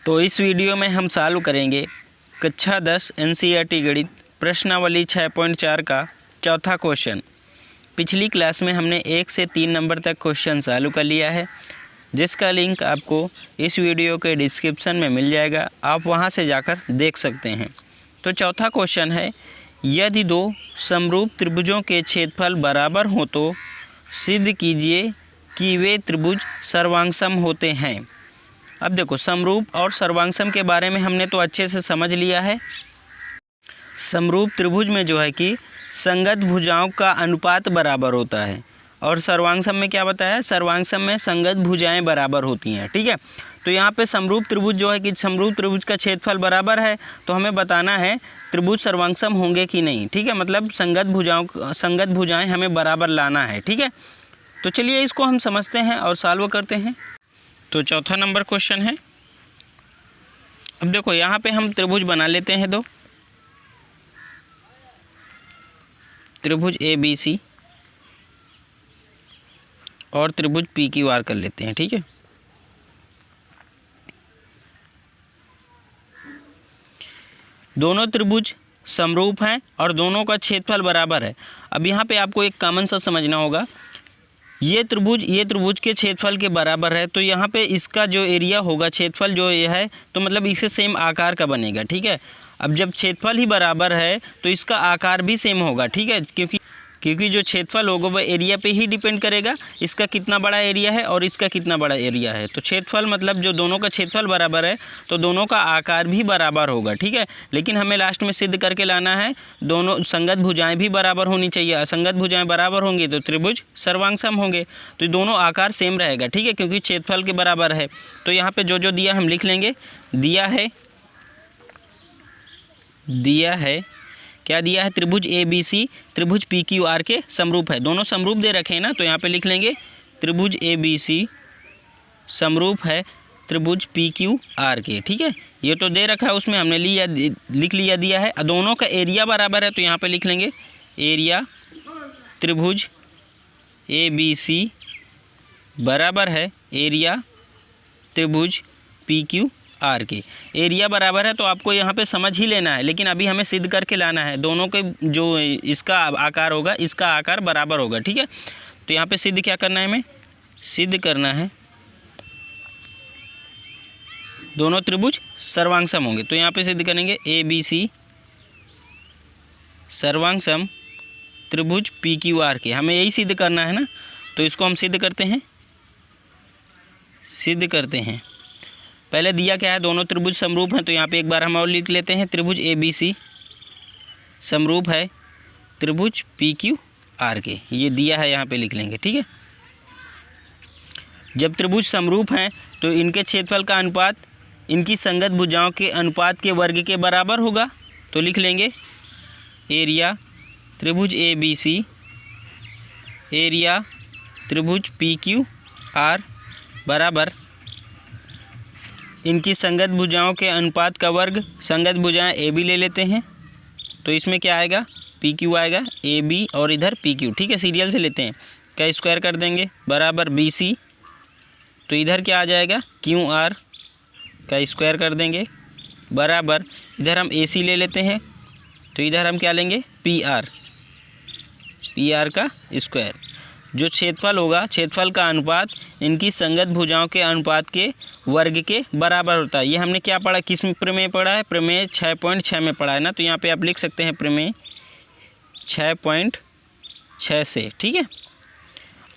तो इस वीडियो में हम सॉल्व करेंगे कक्षा 10 एनसीईआरटी गणित प्रश्नावली 6.4 का चौथा क्वेश्चन। पिछली क्लास में हमने 1 से 3 नंबर तक क्वेश्चन सॉल्व कर लिया है, जिसका लिंक आपको इस वीडियो के डिस्क्रिप्शन में मिल जाएगा, आप वहां से जाकर देख सकते हैं। तो चौथा क्वेश्चन है, यदि दो समरूप त्रिभुजों के क्षेत्रफल बराबर हो तो सिद्ध कीजिए कि वे त्रिभुज सर्वांगसम होते हैं। अब देखो, समरूप और सर्वांगसम के बारे में हमने तो अच्छे से समझ लिया है। समरूप त्रिभुज में जो है कि संगत भुजाओं का अनुपात बराबर होता है, और सर्वांगसम में क्या बताया, सर्वांगसम में संगत भुजाएं बराबर होती हैं। ठीक है, तो यहाँ पे समरूप त्रिभुज जो है कि समरूप त्रिभुज का क्षेत्रफल बराबर है, तो हमें बताना है त्रिभुज सर्वांगसम होंगे कि नहीं। ठीक है, मतलब संगत भुजाएं हमें बराबर लाना है। ठीक है, तो चलिए इसको हम समझते हैं और सॉल्व करते हैं। तो चौथा नंबर क्वेश्चन है, अब देखो यहाँ पे हम त्रिभुज बना लेते हैं दो, त्रिभुज ABC और त्रिभुज PQR कर लेते हैं। ठीक है, दोनों त्रिभुज समरूप हैं और दोनों का क्षेत्रफल बराबर है। अब यहाँ पे आपको एक कॉमन सा समझना होगा, ये त्रिभुज के क्षेत्रफल के बराबर है, तो यहाँ पे इसका जो एरिया होगा, क्षेत्रफल जो ये है, तो मतलब इससे सेम आकार का बनेगा। ठीक है, अब जब क्षेत्रफल ही बराबर है तो इसका आकार भी सेम होगा। ठीक है, क्योंकि जो क्षेत्रफल होगा वह एरिया पे ही डिपेंड करेगा, इसका कितना बड़ा एरिया है और इसका कितना बड़ा एरिया है। तो क्षेत्रफल मतलब जो दोनों का क्षेत्रफल बराबर है तो दोनों का आकार भी बराबर होगा। ठीक है, लेकिन हमें लास्ट में सिद्ध करके लाना है दोनों संगत भुजाएं भी बराबर होनी चाहिए। असंगत भुजाएं बराबर होंगी तो त्रिभुज सर्वांगसम होंगे, तो दोनों आकार सेम रहेगा। ठीक है, क्योंकि क्षेत्रफल के बराबर है। तो यहाँ पर जो दिया हम लिख लेंगे, दिया है क्या दिया है, त्रिभुज ABC त्रिभुज PQR के समरूप है। दोनों समरूप दे रखे हैं ना, तो यहाँ पे लिख लेंगे त्रिभुज ABC समरूप है त्रिभुज PQR के। ठीक है, ये तो दे रखा है, उसमें हमने लिख लिया दिया है। दोनों का एरिया बराबर है, तो यहाँ पे लिख लेंगे एरिया त्रिभुज ABC बराबर है एरिया त्रिभुज PQR के। एरिया बराबर है तो आपको यहाँ पे समझ ही लेना है, लेकिन अभी हमें सिद्ध करके लाना है दोनों के जो इसका आकार होगा, इसका आकार बराबर होगा। ठीक है, तो यहाँ पे सिद्ध क्या करना है, हमें सिद्ध करना है दोनों त्रिभुज सर्वांगसम होंगे। तो यहाँ पे सिद्ध करेंगे ABC सर्वांगसम त्रिभुज PQR के, हमें यही सिद्ध करना है ना, तो इसको हम सिद्ध करते हैं। पहले दिया क्या है, दोनों त्रिभुज समरूप हैं, तो यहाँ पे एक बार हम और लिख लेते हैं, त्रिभुज ABC समरूप है त्रिभुज PQR के, ये दिया है, यहाँ पे लिख लेंगे। ठीक है, जब त्रिभुज समरूप हैं तो इनके क्षेत्रफल का अनुपात इनकी संगत भुजाओं के अनुपात के वर्ग के बराबर होगा, तो लिख लेंगे एरिया त्रिभुज ABC एरिया त्रिभुज PQR बराबर इनकी संगत भुजाओं के अनुपात का वर्ग। संगत भुजाएं AB ले लेते हैं, तो इसमें क्या आएगा, PQ आएगा, AB और इधर PQ। ठीक है, सीरियल से लेते हैं, का स्क्वायर कर देंगे बराबर BC, तो इधर क्या आ जाएगा QR का स्क्वायर कर देंगे बराबर, इधर हम AC ले लेते हैं, तो इधर हम क्या लेंगे PR का स्क्वायर। जो क्षेत्रफल होगा, क्षेत्रफल का अनुपात इनकी संगत भुजाओं के अनुपात के वर्ग के बराबर होता है। ये हमने क्या पढ़ा, किस में प्रमेय पढ़ा है, प्रमेय 6.6 में पढ़ा है ना, तो यहाँ पे आप लिख सकते हैं प्रमेय 6.6 से। ठीक है,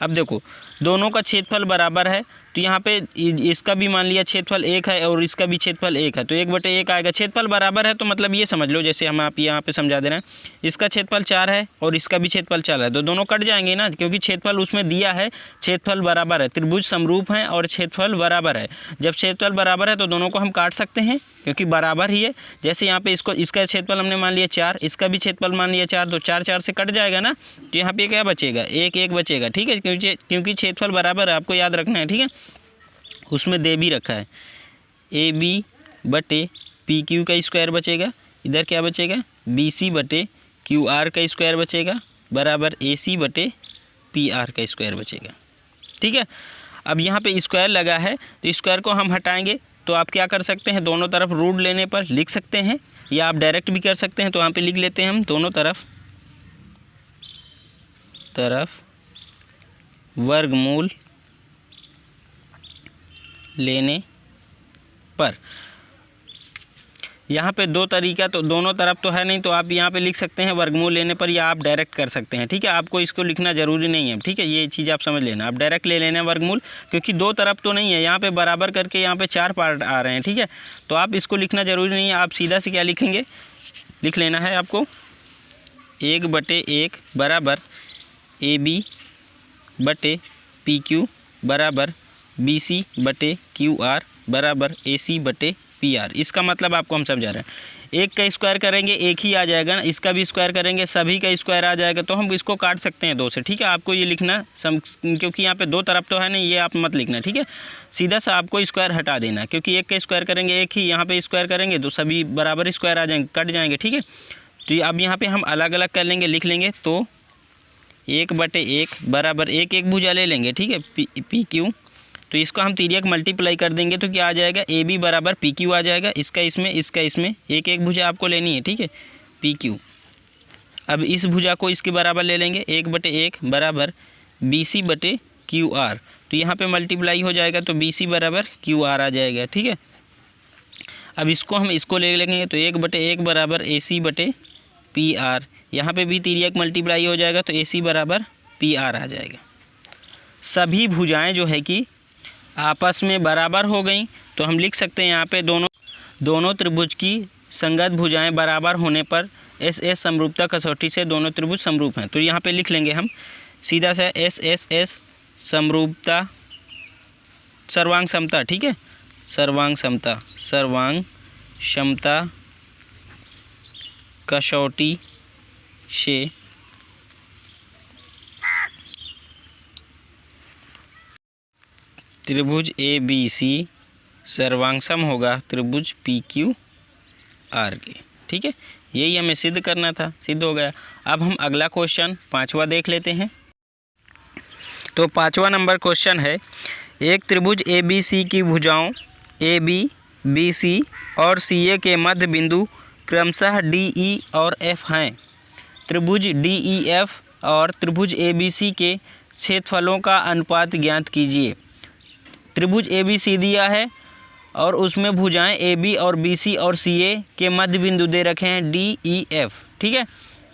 अब देखो दोनों का क्षेत्रफल बराबर है, तो यहाँ पे इसका भी मान लिया क्षेत्रफल 1 है और इसका भी क्षेत्रफल 1 है, तो 1/1 आएगा। क्षेत्रफल बराबर है तो मतलब ये समझ लो, जैसे हम आप यहाँ पे समझा दे रहे हैं, इसका क्षेत्रफल 4 है और इसका भी क्षेत्रफल 4 है, तो दोनों कट जाएंगे ना, क्योंकि क्षेत्रफल उसमें दिया है, क्षेत्रफल बराबर है, त्रिभुज समरूप हैं और क्षेत्रफल बराबर है। जब क्षेत्रफल बराबर है तो दोनों को हम काट सकते हैं, क्योंकि बराबर ही है। जैसे यहाँ पे इसका क्षेत्रफल हमने मान लिया 4, इसका भी क्षेत्रफल मान लिया 4, तो 4 से कट जाएगा ना, तो यहाँ पे क्या बचेगा, 1 बचेगा। ठीक है, क्योंकि क्षेत्रफल बराबर है, आपको याद रखना है। ठीक है, उसमें दे भी रखा है AB बटे PQ का स्क्वायर बचेगा, इधर क्या बचेगा BC बटे QR का स्क्वायर बचेगा बराबर AC बटे PR का स्क्वायर बचेगा। ठीक है, अब यहाँ पे स्क्वायर लगा है तो स्क्वायर को हम हटाएंगे तो आप क्या कर सकते हैं, दोनों तरफ रूट लेने पर लिख सकते हैं, या आप डायरेक्ट भी कर सकते हैं। तो यहाँ पे लिख लेते हैं हम दोनों तरफ वर्गमूल लेने पर। यहाँ पे दो तरीका, तो दोनों तरफ तो है नहीं, तो आप यहाँ पे लिख सकते हैं वर्गमूल लेने पर, या आप डायरेक्ट कर सकते हैं। ठीक है, आपको इसको लिखना ज़रूरी नहीं है। ठीक है, ये चीज़ आप समझ लेना, आप डायरेक्ट ले लेना वर्गमूल, क्योंकि दो तरफ तो नहीं है, यहाँ पे बराबर करके यहाँ पे 4 पार्ट आ रहे हैं। ठीक है, तो आप इसको लिखना ज़रूरी नहीं है, आप सीधा से क्या लिखेंगे, लिख लेना है आपको 1/1 बराबर AB/PQ बराबर BC/QR बराबर AC/PR। इसका मतलब आपको हम समझा रहे हैं, एक का स्क्वायर करेंगे एक ही आ जाएगा ना, इसका भी स्क्वायर करेंगे सभी का स्क्वायर आ जाएगा, तो हम इसको काट सकते हैं 2 से। ठीक है, आपको ये लिखना क्योंकि यहाँ पे दो तरफ तो है नहीं, ये आप मत लिखना। ठीक है, सीधा सा आपको स्क्वायर हटा देना, क्योंकि एक का स्क्वायर करेंगे एक ही, यहाँ पे स्क्वायर करेंगे तो सभी बराबर स्क्वायर आ जाएंगे, कट जाएंगे। ठीक है, तो अब यहाँ पे हम अलग अलग कर लेंगे, लिख लेंगे। तो 1/1 बराबर एक भुजा ले लेंगे। ठीक है, PQ, तो इसको हम तिर्यक मल्टीप्लाई कर देंगे तो क्या आ जाएगा, AB बराबर PQ आ जाएगा। इसका इसमें एक भुजा आपको लेनी है। ठीक है, PQ। अब इस भुजा को इसके बराबर ले लेंगे, 1/1 बराबर BC/QR, तो यहाँ पे मल्टीप्लाई हो जाएगा तो BC बराबर QR आ जाएगा। ठीक है, अब इसको हम इसको ले लेंगे तो 1/1 बराबर AC/PR, यहाँ पे भी तिर्यक मल्टीप्लाई हो जाएगा तो AC बराबर PR आ जाएगा। सभी भुजाएं जो है कि आपस में बराबर हो गई, तो हम लिख सकते हैं यहाँ पे दोनों त्रिभुज की संगत भुजाएं बराबर होने पर SS समरूपता कसौटी से दोनों त्रिभुज समरूप हैं। तो यहाँ पे लिख लेंगे हम सीधा सा SSS समरूपता सर्वांग समता। ठीक है, सर्वांग समता कसौटी से त्रिभुज ABC सर्वांगसम होगा त्रिभुज PQR के। ठीक है, यही हमें सिद्ध करना था, सिद्ध हो गया। अब हम अगला क्वेश्चन 5वां देख लेते हैं। तो 5वां नंबर क्वेश्चन है, एक त्रिभुज ABC की भुजाओं AB, BC और CA के मध्य बिंदु क्रमशः DE और F हैं। त्रिभुज DEF और त्रिभुज ABC के क्षेत्रफलों का अनुपात ज्ञात कीजिए। त्रिभुज ABC दिया है और उसमें भुजाएं AB और BC और CA के मध्य बिंदु दे रखे हैं DEF। ठीक है,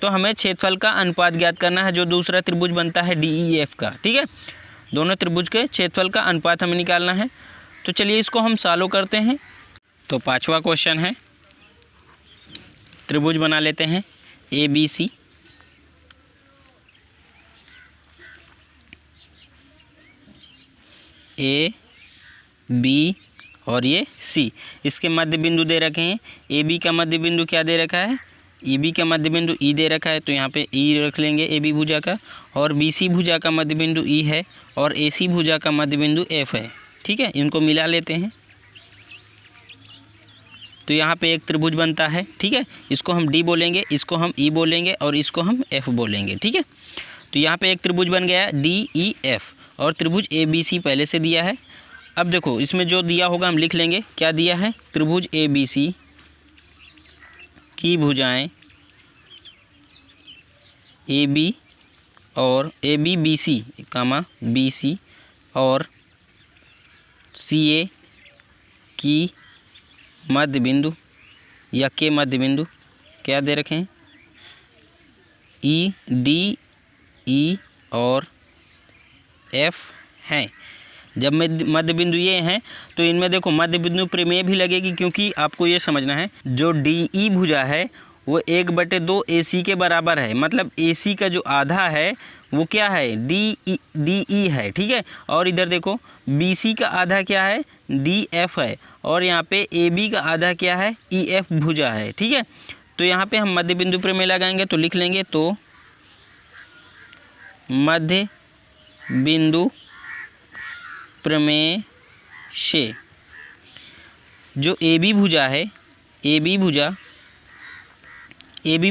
तो हमें क्षेत्रफल का अनुपात ज्ञात करना है जो दूसरा त्रिभुज बनता है DEF का। ठीक है, दोनों त्रिभुज के क्षेत्रफल का अनुपात हमें निकालना है। तो चलिए इसको हम सॉल्व करते हैं। तो 5वां क्वेश्चन है, त्रिभुज बना लेते हैं ABC, A, B और ये C, इसके मध्य बिंदु दे रखे हैं। AB का मध्य बिंदु क्या दे रखा है, EB का मध्य बिंदु E दे रखा है, तो यहाँ पे E रख लेंगे AB भुजा का, और BC भुजा का मध्य बिंदु E है, और AC भुजा का मध्य बिंदु F है। ठीक है, इनको मिला लेते हैं तो यहाँ पे एक त्रिभुज बनता है। ठीक है, इसको हम D बोलेंगे, इसको हम E बोलेंगे और इसको हम F बोलेंगे। ठीक है, तो यहाँ पे एक त्रिभुज बन गया DEF, और त्रिभुज ABC पहले से दिया है। अब देखो इसमें जो दिया होगा हम लिख लेंगे, क्या दिया है, त्रिभुज ABC की भुजाएं AB और BC BC और CA की मध्य बिंदु या के मध्य बिंदु क्या दे रखे हैं, D, E और F हैं। जब मध्य बिंदु ये हैं तो इनमें देखो मध्य बिंदु प्रमेय भी लगेगी, क्योंकि आपको ये समझना है जो DE भुजा है वो 1/2 AC के बराबर है। मतलब AC का जो आधा है वो क्या है, DE है। ठीक है, और इधर देखो BC का आधा क्या है, DF है, और यहाँ पे AB का आधा क्या है, EF भुजा है। ठीक है, तो यहाँ पे हम मध्य बिंदु प्रमेय लगाएंगे तो लिख लेंगे, तो मध्य बिंदु प्रमेय से जो AB भुजा है, AB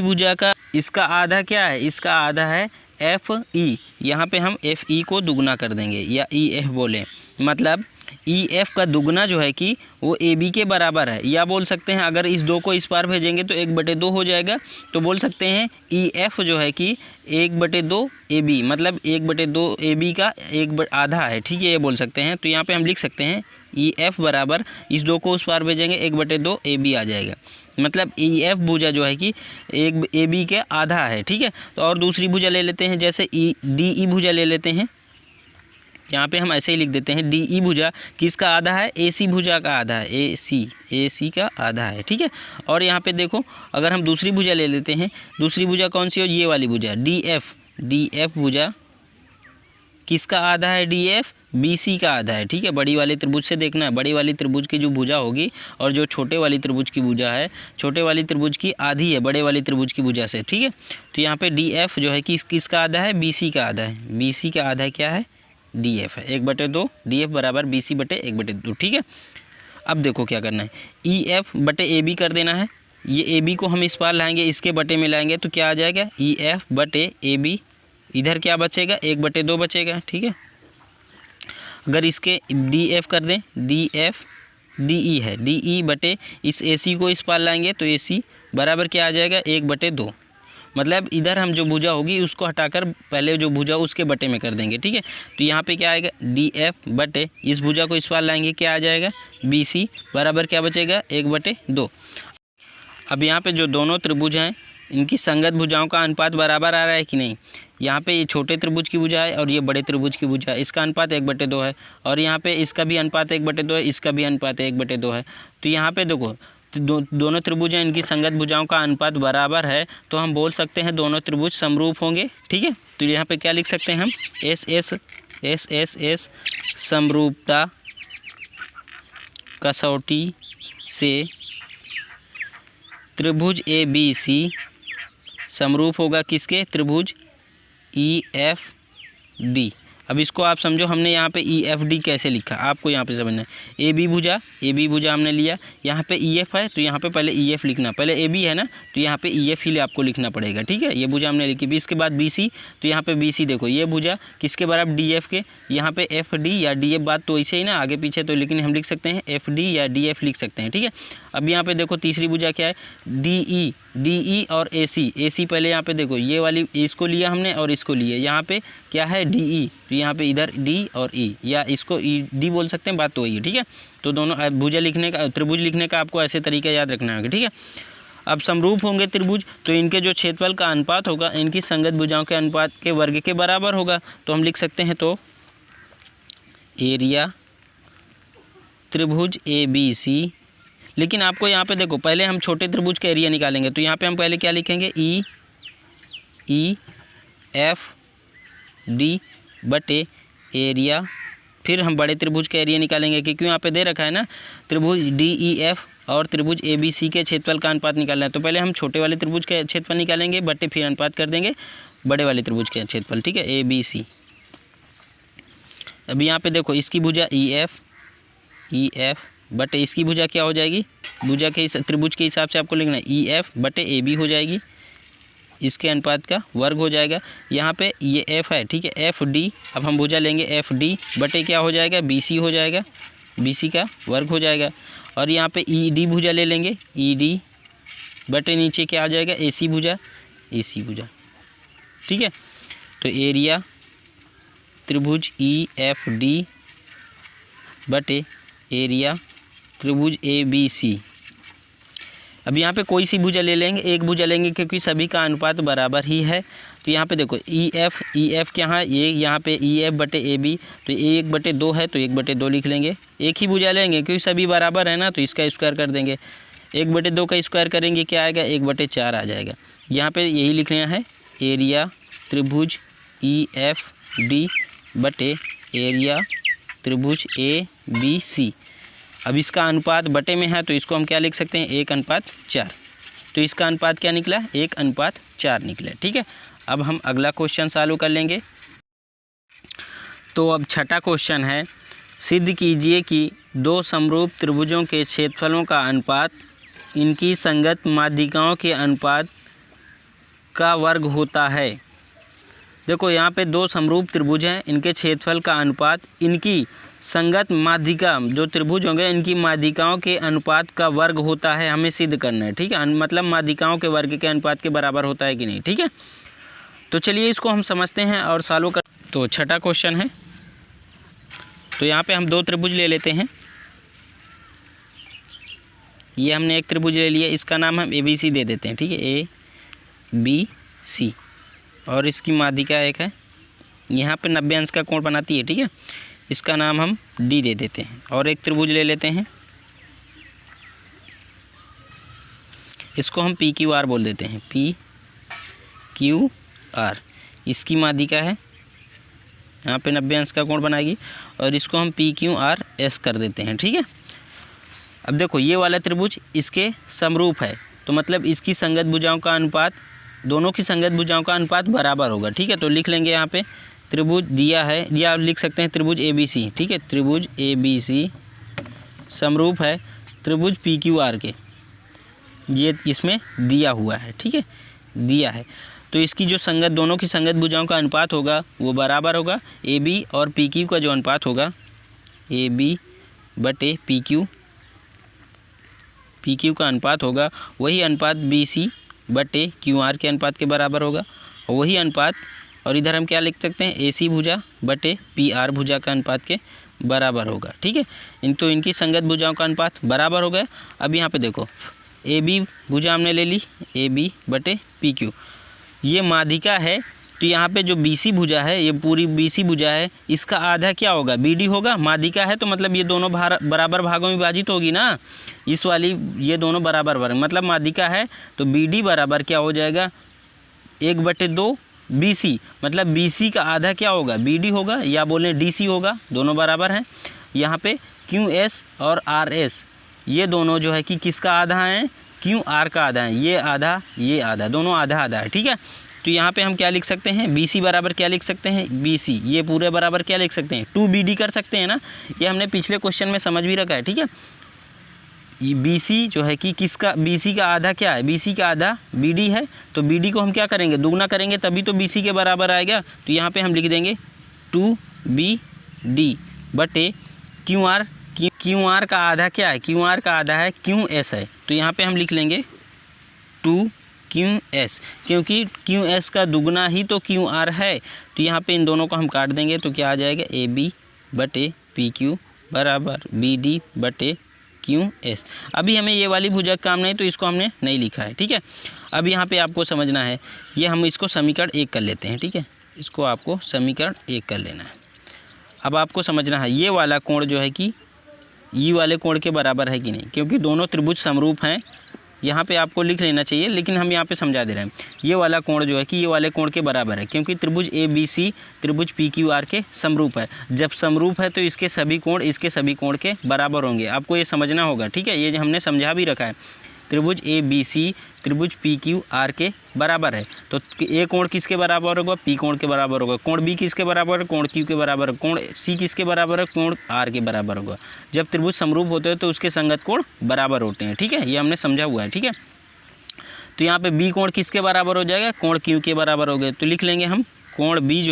भुजा का इसका आधा क्या है, इसका आधा है FE। यहाँ पे हम FE को दुगना कर देंगे या EF बोलें, मतलब ई एफ का दुगना जो है कि वो ए बी के बराबर है, या बोल सकते हैं अगर इस 2 को इस पार भेजेंगे तो 1/2 हो जाएगा, तो बोल सकते हैं ई एफ जो है कि 1/2 ए बी, मतलब 1/2 ए बी का आधा है, ठीक है, ये बोल सकते हैं। तो यहाँ पे हम लिख सकते हैं ई एफ बराबर इस 2 को उस पार भेजेंगे 1/2 ए बी आ जाएगा, मतलब ई एफ भुजा जो है कि एक ए बी के आधा है, ठीक है। तो और दूसरी भुजा ले लेते हैं, जैसे डी ई भुजा ले लेते हैं। यहाँ पे हम ऐसे ही लिख देते हैं डी ई भुजा किसका आधा है, ए सी भुजा का आधा है, ए सी का आधा है, ठीक है। और यहाँ पे देखो अगर हम दूसरी भुजा ले लेते हैं, दूसरी भुजा कौन सी हो, ये वाली भुजा डी एफ भुजा किसका आधा है, डी एफ बी सी का आधा है, ठीक है। बड़ी वाली त्रिभुज से देखना है, बड़ी वाली त्रिभुज की जो भुजा होगी और जो छोटे वाली त्रिभुज की भुजा है, छोटे वाली त्रिभुज की आधी है बड़े वाली त्रिभुज की भुजा से, ठीक है। तो यहाँ पे डी एफ जो है कि किसका आधा है, बी सी का आधा है, बी सी का आधा क्या है, डी एफ है, 1/2, डी एफ बराबर बी सी बटे 1/2, ठीक है। अब देखो क्या करना है, ई एफ बटे ए बी कर देना है, ये ए बी को हम इस पार लाएंगे, इसके बटे में लाएंगे तो क्या आ जाएगा, ई एफ बटे ए बी, इधर क्या बचेगा, 1/2 बचेगा, ठीक है। अगर इसके डी एफ कर दें, डी एफ डी ई है, डी ई बटे इस ए सी को इस पार लाएंगे तो ए सी बराबर क्या आ जाएगा, 1/2, मतलब इधर हम जो भुजा होगी उसको हटाकर पहले जो भुजा उसके बटे में कर देंगे, ठीक है। तो यहाँ पे क्या आएगा, डी एफ बटे इस भुजा को इस पार लाएंगे क्या आ जाएगा, बी सी बराबर क्या बचेगा, 1/2। अब यहाँ पे जो दोनों त्रिभुज हैं इनकी संगत भुजाओं का अनुपात बराबर आ रहा है कि नहीं। यहाँ पे ये छोटे त्रिभुज की भुजा है और ये बड़े त्रिभुज की भुजा है, इसका अनुपात 1/2 है, और यहाँ पे इसका भी अनुपात 1/2 है, इसका भी अनुपात 1/2 है। तो यहाँ पे देखो दोनों त्रिभुज हैं, इनकी संगत भुजाओं का अनुपात बराबर है, तो हम बोल सकते हैं दोनों त्रिभुज समरूप होंगे, ठीक है। तो यहाँ पे क्या लिख सकते हैं हम, एस समरूपता कसौटी से त्रिभुज ए बी सी समरूप होगा किसके, त्रिभुज ई एफ डी। अब इसको आप समझो, हमने यहाँ पे ई एफ डी कैसे लिखा आपको यहाँ पे समझना है। ए बी भुजा हमने लिया, यहाँ पे ई एफ है तो यहाँ पे पहले ई एफ लिखना, पहले ए बी है ना तो यहाँ पे ई एफ ही आपको लिखना पड़ेगा, ठीक है। ये भुजा हमने लिखी, इसके बाद बी सी, तो यहाँ पे बी सी देखो ये भुजा किसके बराबर, डी एफ के, यहाँ पे एफ डी या डी एफ, बात तो ऐसे ही ना आगे पीछे, तो लेकिन हम लिख सकते हैं एफ डी या डी एफ लिख सकते हैं, ठीक है। अब यहाँ पे देखो तीसरी भुजा क्या है, डी ई और ए सी पहले यहाँ पे देखो ये वाली इसको लिया हमने और इसको लिए, यहाँ पे क्या है, डी ई, तो यहाँ पे इधर डी और ई, या इसको ई डी बोल सकते हैं, बात तो वही है, ठीक है। तो दोनों भुजा लिखने का, त्रिभुज लिखने का आपको ऐसे तरीका याद रखना होगा, ठीक है। अब समरूप होंगे त्रिभुज तो इनके जो क्षेत्रफल का अनुपात होगा इनकी संगत भुजाओं के अनुपात के वर्ग के बराबर होगा, तो हम लिख सकते हैं, तो एरिया त्रिभुज ए बी सी। लेकिन आपको यहाँ पे देखो पहले हम छोटे त्रिभुज का एरिया निकालेंगे, तो यहाँ पे हम पहले क्या लिखेंगे, ई एफ डी बटे एरिया, फिर हम बड़े त्रिभुज का एरिया निकालेंगे, क्योंकि यहाँ पे दे रखा है ना त्रिभुज डी ई एफ और त्रिभुज ए बी सी के क्षेत्रफल का अनुपात निकालना है। तो पहले हम छोटे वाले त्रिभुज के क्षेत्रफल निकालेंगे बटे फिर अनुपात कर देंगे बड़े वाले त्रिभुज के क्षेत्रफल, ठीक है, ए बी सी। अभी यहाँ पे देखो इसकी भुजा ई एफ बटे इसकी भुजा क्या हो जाएगी, भुजा के त्रिभुज के हिसाब से आपको लिखना है, ई एफ बटे ए बी हो जाएगी, इसके अनुपात का वर्ग हो जाएगा। यहाँ पे ये एफ है, ठीक है, एफ डी, अब हम भुजा लेंगे एफ डी बटे क्या हो जाएगा, बी सी हो जाएगा, बी सी का वर्ग हो जाएगा। और यहाँ पे ई डी भुजा ले लेंगे, ई डी बटे नीचे क्या आ जाएगा, ए सी भुजा, ठीक है। तो एरिया त्रिभुज ई एफ डी बटे एरिया त्रिभुज ए बी सी। अब यहाँ पे कोई सी भुजा ले लेंगे, एक भुजा लेंगे क्योंकि सभी का अनुपात बराबर ही है। तो यहाँ पे देखो ई एफ क्या है, ये यहाँ पे ई एफ बटे ए बी, तो 1/2 है तो 1/2 लिख लेंगे। एक ही भुजा लेंगे क्योंकि सभी बराबर है ना, तो इसका स्क्वायर कर देंगे, 1/2 का स्क्वायर करेंगे क्या आएगा, 1/4 आ जाएगा। यहाँ पे यही लिखना है, एरिया त्रिभुज ई एफ डी बटे एरिया त्रिभुज ए बी सी। अब इसका अनुपात बटे में है तो इसको हम क्या लिख सकते हैं, 1:4। तो इसका अनुपात क्या निकला, 1:4 निकला, ठीक है। अब हम अगला क्वेश्चन सॉल्व कर लेंगे। तो अब छठा क्वेश्चन है, सिद्ध कीजिए कि दो समरूप त्रिभुजों के क्षेत्रफलों का अनुपात इनकी संगत माध्यिकाओं के अनुपात का वर्ग होता है। देखो यहाँ पे दो समरूप त्रिभुज हैं, इनके क्षेत्रफल का अनुपात इनकी संगत माध्यिका जो त्रिभुज होंगे इनकी माध्यिकाओं के अनुपात का वर्ग होता है, हमें सिद्ध करना है। ठीक है, मतलब माध्यिकाओं के वर्ग के अनुपात के बराबर होता है कि नहीं। ठीक है, तो चलिए इसको हम समझते हैं और सॉल्व कर। तो छठा क्वेश्चन है, तो यहाँ पे हम दो त्रिभुज ले लेते हैं। ये हमने एक त्रिभुज ले लिया, इसका नाम हम ABC दे देते हैं। ठीक है, ABC, और इसकी माध्यिका एक है, यहाँ पे 90 अंश का कोण बनाती है। ठीक है, इसका नाम हम D दे देते हैं। और एक त्रिभुज ले लेते हैं, इसको हम PQR बोल देते हैं, PQR। इसकी माध्यिका है, यहाँ पे 90 अंश का कोण बनाएगी, और इसको हम PQRS कर देते हैं। ठीक है, अब देखो ये वाला त्रिभुज इसके समरूप है, तो मतलब इसकी संगत भुजाओं का अनुपात, दोनों की संगत भुजाओं का अनुपात बराबर होगा। ठीक है, तो लिख लेंगे यहाँ पे त्रिभुज दिया है, या आप लिख सकते हैं त्रिभुज ABC। ठीक है, त्रिभुज ABC समरूप है त्रिभुज PQR के, ये इसमें दिया हुआ है। ठीक है, दिया है, तो इसकी जो संगत, दोनों की संगत भुजाओं का अनुपात होगा वो बराबर होगा। AB और PQ का जो अनुपात होगा, AB बटे PQ का अनुपात होगा, वही अनुपात BC बटे QR के अनुपात के बराबर होगा। और वही अनुपात, और इधर हम क्या लिख सकते हैं, AC भुजा बटे PR भुजा का अनुपात के बराबर होगा। ठीक है, तो इनकी संगत भुजाओं का अनुपात बराबर हो गया। अब यहाँ पे देखो AB भुजा हमने ले ली, AB बटे PQ, ये माध्यिका है, तो यहाँ पे जो BC भुजा है, ये पूरी BC भुजा है, इसका आधा क्या होगा, BD होगा। माध्यिका है तो मतलब ये दोनों बराबर भागों में विभाजित होगी ना, इस वाली, ये दोनों बराबर मतलब माध्यिका है, तो BD बराबर क्या हो जाएगा, 1/2 BC, मतलब BC का आधा क्या होगा, BD होगा, या बोलें DC होगा, दोनों बराबर हैं। यहाँ पे QS और RS ये दोनों जो है कि किसका आधा है, QR का आधा है, ये आधा, दोनों आधा आधा है। ठीक है, तो यहाँ पे हम क्या लिख सकते हैं, BC बराबर क्या लिख सकते हैं, BC, ये पूरे बराबर क्या लिख सकते हैं, 2BD कर सकते हैं ना, ये हमने पिछले क्वेश्चन में समझ भी रखा है। ठीक है, ये BC जो है कि किसका, BC का आधा क्या है, BC का आधा BD है, तो BD को हम क्या करेंगे, दुगना करेंगे तभी तो BC के बराबर आएगा। तो यहाँ पे हम लिख देंगे 2BD बटे QR का आधा क्या है, QR का आधा है QS है, तो यहाँ पे हम लिख लेंगे 2QS, क्योंकि QS का दुगना ही तो QR है। तो यहाँ पे इन दोनों को हम काट देंगे, तो क्या आ जाएगा, AB बटे PQ बराबर BD बटे QS। अभी हमें ये वाली भुजा काम नहीं, तो इसको हमने नहीं लिखा है। ठीक है, अब यहाँ पे आपको समझना है, ये हम इसको समीकरण 1 कर लेते हैं। ठीक है, इसको आपको समीकरण 1 कर लेना है। अब आपको समझना है ये वाला कोण जो है कि ये वाले कोण के बराबर है कि नहीं, क्योंकि दोनों त्रिभुज समरूप हैं। यहाँ पे आपको लिख लेना चाहिए, लेकिन हम यहाँ पे समझा दे रहे हैं, ये वाला कोण जो है कि ये वाले कोण के बराबर है, क्योंकि त्रिभुज ABC त्रिभुज PQR के समरूप है। जब समरूप है तो इसके सभी कोण इसके सभी कोण के बराबर होंगे, आपको ये समझना होगा। ठीक है, ये हमने समझा भी रखा है, त्रिभुज ABC त्रिभुज PQR के बराबर है, तो A कोण किसके बराबर होगा, P कोण के बराबर होगा। कोण B किसके बराबर है, कोण Q के बराबर है। कोण C किसके बराबर है, कोण R के बराबर होगा। जब त्रिभुज समरूप होते हैं तो उसके संगत कोण बराबर होते हैं। ठीक है, ये हमने समझा हुआ है। ठीक है, तो यहाँ पे B कोण किसके बराबर हो जाएगा, कोण Q के बराबर हो गए, तो लिख लेंगे हम कोण B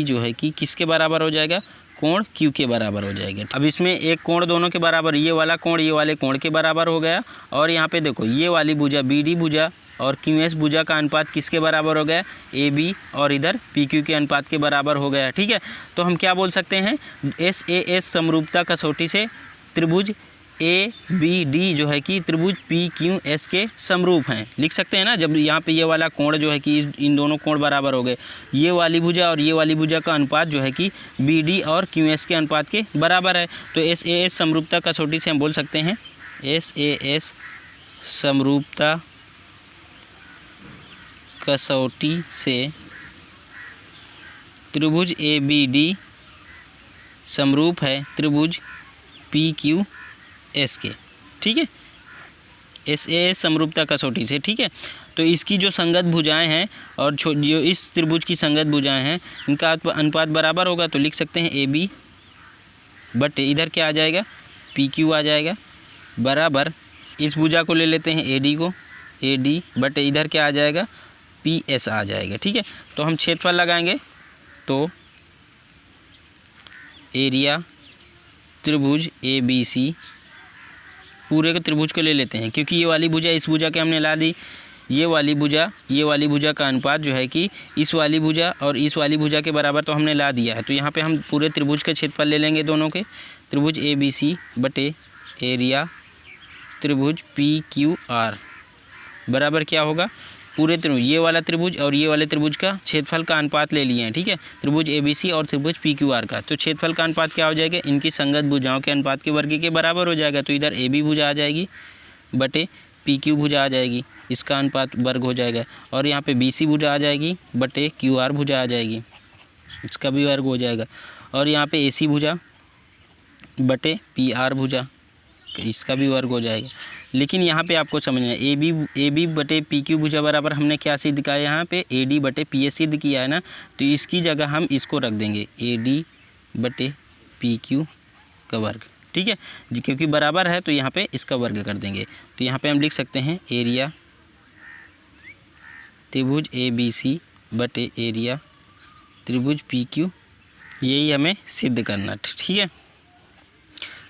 जो है कि किसके बराबर हो जाएगा, कोण Q के बराबर हो जाएगा। अब इसमें एक कोण दोनों के बराबर, ये वाला कोण ये वाले कोण के बराबर हो गया। और यहाँ पे देखो ये वाली भुजा BD भुजा और QS भुजा का अनुपात किसके बराबर हो गया, AB और इधर PQ के अनुपात के बराबर हो गया। ठीक है, तो हम क्या बोल सकते हैं, SAS समरूपता कसौटी से त्रिभुज ABD जो है कि त्रिभुज PQS के समरूप हैं, लिख सकते हैं ना। जब यहाँ पे ये वाला कोण जो है कि इन दोनों कोण बराबर हो गए, ये वाली भुजा और ये वाली भुजा का अनुपात जो है कि BD और QS के अनुपात के बराबर है, तो SAS समरूपता कसौटी से हम बोल सकते हैं, SAS समरूपता कसौटी से त्रिभुज ABD समरूप है त्रिभुज PQS के। ठीक है, SAS समरूपता कसौटी से। ठीक है, तो इसकी जो संगत भुजाएं हैं और जो इस त्रिभुज की संगत भुजाएं हैं, इनका अनुपात बराबर होगा, तो लिख सकते हैं AB बटे इधर क्या आ जाएगा, PQ आ जाएगा, बराबर इस भुजा को ले लेते हैं AD को, AD बटे इधर क्या आ जाएगा, PS आ जाएगा। ठीक है, तो हम क्षेत्रफल लगाएंगे, तो एरिया त्रिभुज ABC, पूरे के त्रिभुज को ले लेते हैं क्योंकि ये वाली भुजा इस भुजा के हमने ला दी, ये वाली भुजा का अनुपात जो है कि इस वाली भुजा और इस वाली भुजा के बराबर तो हमने ला दिया है। तो यहाँ पे हम पूरे त्रिभुज के क्षेत्रफल ले लेंगे दोनों के, त्रिभुज ABC बटे एरिया त्रिभुज PQR बराबर क्या होगा, पूरे त्रिभुज ये वाला त्रिभुज और ये वाले त्रिभुज का क्षेत्रफल का अनुपात ले लिए हैं, ठीक है, त्रिभुज ABC और त्रिभुज PQR का। तो क्षेत्रफल का अनुपात क्या हो जाएगा, इनकी संगत भुजाओं के अनुपात के वर्ग के बराबर हो जाएगा। तो इधर AB भुजा आ जाएगी बटे PQ भुजा आ जाएगी, इसका अनुपात वर्ग हो जाएगा, और यहाँ पे BC भुजा आ जाएगी बटे QR भुजा आ जाएगी, इसका भी वर्ग हो जाएगा, और यहाँ पे AC भुजा बटे PR भुजा, इसका भी वर्ग हो जाएगा। लेकिन यहाँ पे आपको समझना है AB बटे PQ भुजा बराबर हमने क्या सिद्ध किया है, यहाँ पे AD बटे PS सिद्ध किया है ना, तो इसकी जगह हम इसको रख देंगे AD बटे PQ का वर्ग, ठीक है जी, क्योंकि बराबर है तो यहाँ पे इसका वर्ग कर देंगे। तो यहाँ पे हम लिख सकते हैं एरिया त्रिभुज ABC बटे एरिया त्रिभुज PQ, यही हमें सिद्ध करना, ठीक है।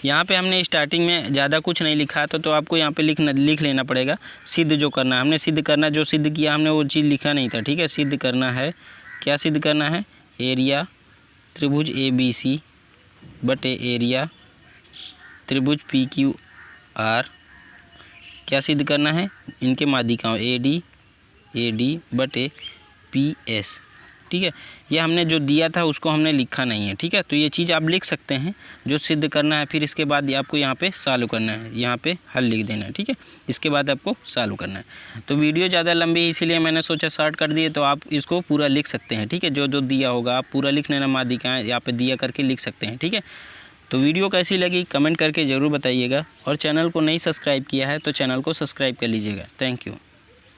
यहाँ पे हमने स्टार्टिंग में ज़्यादा कुछ नहीं लिखा तो आपको यहाँ पे लिख लेना पड़ेगा सिद्ध जो करना है, हमने सिद्ध करना जो सिद्ध किया हमने वो चीज़ लिखा नहीं था, ठीक है। सिद्ध करना है, क्या सिद्ध करना है, एरिया त्रिभुज ABC बटे एरिया त्रिभुज PQR, क्या सिद्ध करना है, इनके माध्यिकाओं AD बटे PS, ठीक है। ये हमने जो दिया था उसको हमने लिखा नहीं है, ठीक है। तो ये चीज़ आप लिख सकते हैं जो सिद्ध करना है, फिर इसके बाद आपको यहाँ पे सॉल्व करना है, यहाँ पे हल लिख देना है, ठीक है। इसके बाद आपको सॉल्व करना है। तो वीडियो ज़्यादा लंबी है इसीलिए मैंने सोचा शॉर्ट कर दिए, तो आप इसको पूरा लिख सकते हैं, ठीक है। जो जो दिया होगा आप पूरा लिख लेना, माध्यिकाएँ यहाँ पे दिया करके लिख सकते हैं, ठीक है। तो वीडियो कैसी लगी कमेंट करके ज़रूर बताइएगा, और चैनल को नहीं सब्सक्राइब किया है तो चैनल को सब्सक्राइब कर लीजिएगा। Thank you.